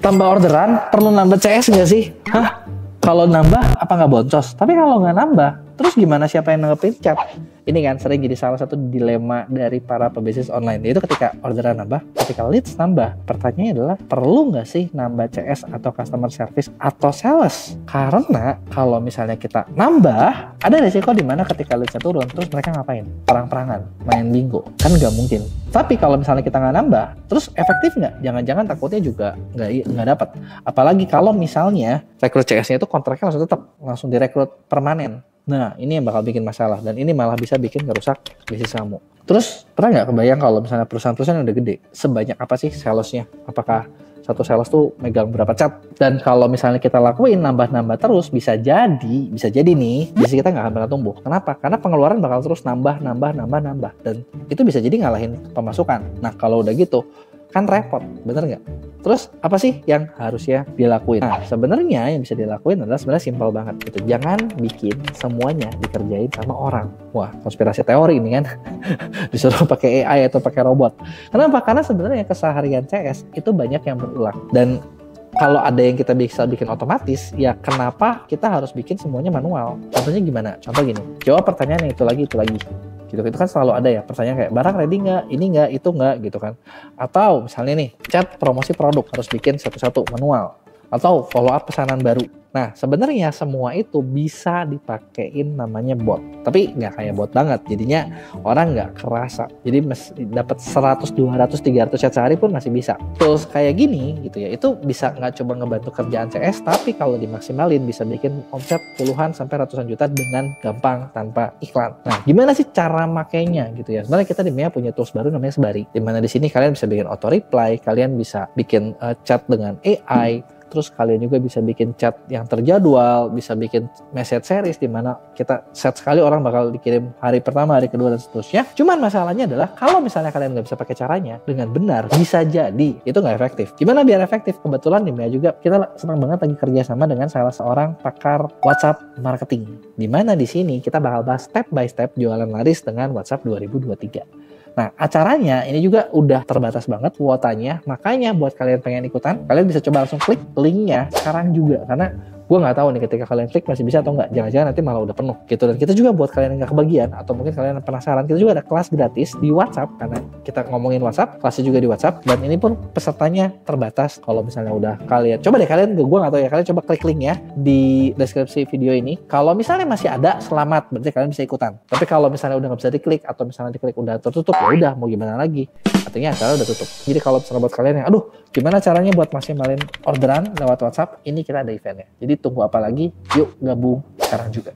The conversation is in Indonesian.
Tambah orderan, perlu nambah CS nggak sih? Hah? Kalau nambah, apa nggak boncos? Tapi kalau nggak nambah, terus gimana siapa yang nanggepin chat? Ini kan sering jadi salah satu dilema dari para pebisnis online. Yaitu ketika orderan nambah, ketika leads nambah. Pertanyaannya adalah, perlu nggak sih nambah CS atau customer service atau sales? Karena kalau misalnya kita nambah, ada resiko di mana ketika leadsnya turun, terus mereka ngapain? Perang-perangan, main bingo. Kan nggak mungkin. Tapi kalau misalnya kita nggak nambah, terus efektif nggak? Jangan-jangan takutnya juga nggak dapat. Apalagi kalau misalnya rekrut CS-nya itu kontraknya langsung direkrut permanen. Nah, ini yang bakal bikin masalah dan ini malah bisa bikin ngerusak bisnis kamu. Terus, pernah nggak kebayang kalau misalnya perusahaan-perusahaan yang udah gede, sebanyak apa sih salesnya? Apakah satu sales tuh megang berapa chat? Dan kalau misalnya kita lakuin nambah-nambah terus, bisa jadi nih, bisnis kita nggak akan pernah tumbuh. Kenapa? Karena pengeluaran bakal terus nambah. Dan itu bisa jadi ngalahin pemasukan. Nah, kalau udah gitu, kan repot, bener nggak? Terus apa sih yang harusnya dilakuin? Nah, sebenarnya yang bisa dilakuin adalah sebenarnya simpel banget gitu. Jangan bikin semuanya dikerjain sama orang. Wah, konspirasi teori ini kan. Disuruh pakai AI atau pakai robot. Kenapa? Karena sebenarnya keseharian CS itu banyak yang berulang. Dan kalau ada yang kita bisa bikin otomatis, ya kenapa kita harus bikin semuanya manual? Contohnya gimana? Contoh gini, jawab pertanyaan yang itu lagi. Gitu. Itu kan selalu ada ya pertanyaan kayak barang ready nggak, ini nggak, itu nggak gitu kan. Atau misalnya nih chat promosi produk harus bikin satu-satu manual. Atau follow up pesanan baru. Nah sebenarnya semua itu bisa dipakein namanya bot. Tapi nggak kayak bot banget. Jadinya orang nggak kerasa. Jadi dapat 100, 200, 300 chat sehari pun masih bisa. Terus kayak gini gitu ya. Itu bisa nggak coba ngebantu kerjaan CS. Tapi kalau dimaksimalin bisa bikin omset puluhan sampai ratusan juta dengan gampang tanpa iklan. Nah gimana sih cara makainya gitu ya. Sebenarnya kita di Mea punya tools baru namanya Sbari. Dimana di sini kalian bisa bikin auto reply. Kalian bisa bikin chat dengan AI. Terus kalian juga bisa bikin chat yang terjadwal, bisa bikin message series di mana kita set sekali orang bakal dikirim hari pertama, hari kedua, dan seterusnya. Cuman masalahnya adalah kalau misalnya kalian nggak bisa pakai caranya dengan benar, bisa jadi itu nggak efektif. Gimana biar efektif? Kebetulan di Mea juga kita senang banget lagi kerja sama dengan salah seorang pakar WhatsApp marketing. Di mana di sini kita bakal bahas step by step jualan laris dengan WhatsApp 2023. Nah, acaranya ini juga udah terbatas banget kuotanya. Makanya buat kalian pengen ikutan, kalian bisa coba langsung klik linknya sekarang juga. Karena gue nggak tahu nih ketika kalian klik masih bisa atau nggak. Jangan-jangan nanti malah udah penuh gitu. Dan kita juga buat kalian yang nggak kebagian atau mungkin kalian penasaran, kita juga ada kelas gratis di WhatsApp. Karena kita ngomongin WhatsApp, kelasnya juga di WhatsApp. Dan ini pun pesertanya terbatas. Kalau misalnya udah kalian, coba deh kalian, gue nggak tahu ya, kalian coba klik linknya di deskripsi video ini. Kalau misalnya masih ada, selamat, berarti kalian bisa ikutan. Tapi kalau misalnya udah nggak bisa diklik atau misalnya diklik udah tertutup, ya udah mau gimana lagi. Artinya acara udah tutup. Jadi kalau misalnya buat kalian yang, aduh, gimana caranya buat maksimalin orderan lewat WhatsApp, ini kita ada eventnya. Jadi tunggu apa lagi? Yuk gabung sekarang juga.